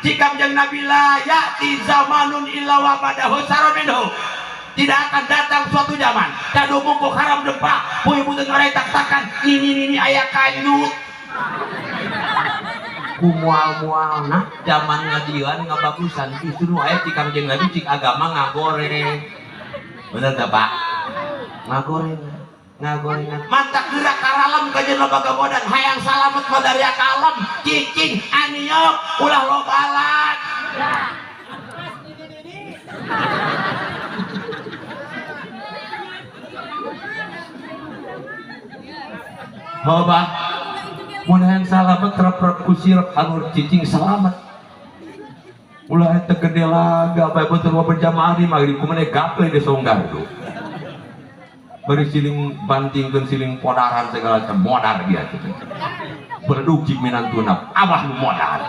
jika jeung Nabi la ya'ti zamanun illa wa badahu saraminhu. Tidak akan datang suatu zaman kadu bungkuk haram dempak puy butut ngaretak-takan ini aya kanjut mual-mual nah zaman ngadieuan ngabagusan justru aya ti Kangjeng Nabi cik agama ngagoreng bener teh Pak ngagoreng mantak gerak karalam ka jeung loba gabodan hayang salamet mah dari alam cicing anieup ulah lobalan Bapak, mudahan salamet terperap kusir anu cicing salamet. Ulah eta gede laga bae betul berjamaah di magrib kumaha gaple di songgar tuh. Bari siling bantingkeun siling podaran segala macam modal dia tuh. Berduk cik minantuna, abah nu modal.